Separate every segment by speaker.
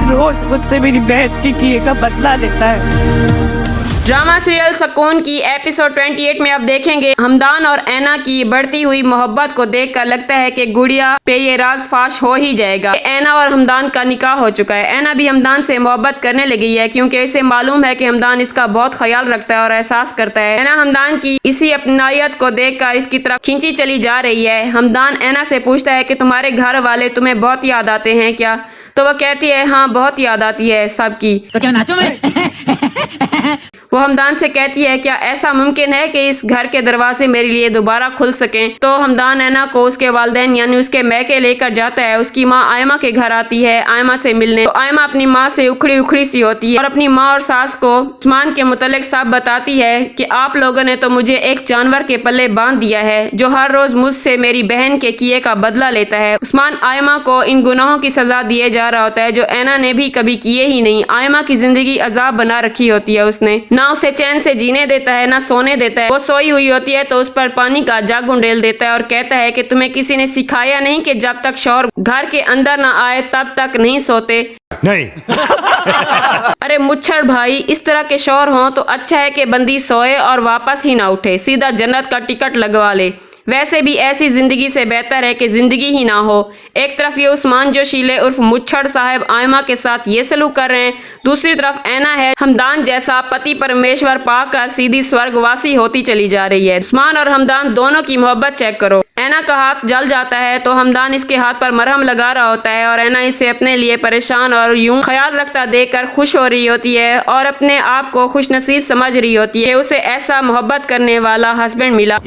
Speaker 1: रोज मुझसे मेरी बहन की किए का बदला लेता है।
Speaker 2: ड्रामा सीरियल सुकून की एपिसोड 28 में अब देखेंगे हमदान और ऐना की बढ़ती हुई मोहब्बत को देखकर लगता है कि गुड़िया पे ये राज फाश हो ही जाएगा। ऐना और हमदान का निकाह हो चुका है। ऐना भी हमदान से मोहब्बत करने लगी है क्योंकि इसे मालूम है कि हमदान इसका बहुत ख्याल रखता है और एहसास करता है। ऐना हमदान की इसी अपनायत को देखकर इसकी तरफ खींची चली जा रही है। हमदान ऐना से पूछता है कि तुम्हारे घर वाले तुम्हें बहुत याद आते हैं क्या? तो वह कहती है हाँ बहुत याद आती है सबकी।
Speaker 3: तो क्या नाचो मैं?
Speaker 2: वो हमदान से कहती है क्या ऐसा मुमकिन है कि इस घर के दरवाजे मेरे लिए दोबारा खुल सकें? तो हमदान ऐना को उसके वालिदैन यानी उसके मैके लेकर जाता है। उसकी माँ आयमा के घर आती है आयमा से मिलने। तो आयमा अपनी माँ से उखड़ी उखड़ी सी होती है और अपनी माँ और सास को उस्मान के मुतल्लिक सब बताती है कि आप लोगों ने तो मुझे एक जानवर के पल्ले बांध दिया है जो हर रोज मुझसे मेरी बहन के किए का बदला लेता है। उस्मान आयमा को इन गुनाहों की सजा दिए जा रहा होता है जो ऐना ने भी कभी किए ही नहीं। आयमा की जिंदगी अजाब बना रखी होती है। उसने ना उसे चैन से जीने देता है ना सोने देता है। वो सोई हुई होती है तो उस पर पानी का जग उंडेल देता है और कहता है कि तुम्हें किसी ने सिखाया नहीं कि जब तक शौहर घर के अंदर ना आए तब तक नहीं सोते?
Speaker 4: नहीं।
Speaker 2: अरे मुच्छर भाई, इस तरह के शौहर हों तो अच्छा है कि बंदी सोए और वापस ही ना उठे, सीधा जन्नत का टिकट लगवा ले। वैसे भी ऐसी जिंदगी से बेहतर है कि जिंदगी ही ना हो। एक तरफ ये उस्मान जोशीले उर्फ मुच्छड़ साहब आयमा के साथ ये सलूक कर रहे हैं, दूसरी तरफ ऐना है हमदान जैसा पति परमेश्वर पाकर सीधी स्वर्गवासी होती चली जा रही है। उस्मान और हमदान दोनों की मोहब्बत चेक करो। ऐना का हाथ जल जाता है तो हमदान इसके हाथ पर मरहम लगा रहा होता है और ऐना इसे अपने लिए परेशान और यूं ख्याल रखता देखकर खुश हो रही होती है और अपने आप को खुश नसीब समझ रही होती है। उसे ऐसा मोहब्बत करने वाला हस्बैंड मिला।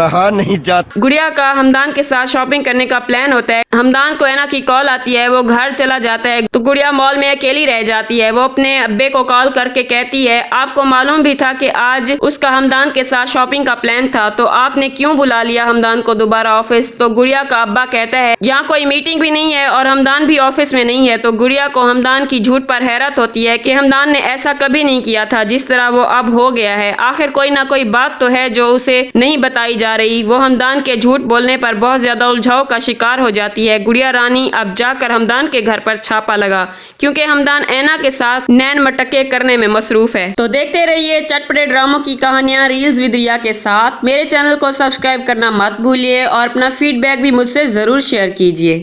Speaker 4: रहा नहीं जाता।
Speaker 2: गुड़िया का हमदान के साथ शॉपिंग करने का प्लान होता है। हमदान को ऐना की कॉल आती है, वो घर चला जाता है तो गुड़िया मॉल में अकेली रह जाती है। वो अपने अब्बे को कॉल करके कहती है आपको मालूम भी था कि आज उसका हमदान के साथ शॉपिंग का प्लान था तो आपने क्यों बुला लिया हमदान को दोबारा ऑफिस? तो गुड़िया का अब्बा कहता है यहाँ कोई मीटिंग भी नहीं है और हमदान भी ऑफिस में नहीं है। तो गुड़िया को हमदान की झूठ पर हैरत होती है कि हमदान ने ऐसा कभी नहीं किया था जिस तरह वो अब हो गया है। आखिर कोई ना कोई बात तो है जो उसे नहीं बताई जा रही। वो हमदान के झूठ बोलने पर बहुत ज्यादा उलझाव का शिकार हो जाती है। गुड़िया रानी अब जाकर हमदान के घर पर छापा लगा क्योंकि हमदान ऐना के साथ नैन मटके करने में मसरूफ है। तो देखते रहिए चटपटे ड्रामों की कहानियां रील्स विद रिया के साथ। मेरे चैनल को सब्सक्राइब करना मत भूलिए और अपना फीडबैक भी मुझसे जरूर शेयर कीजिए।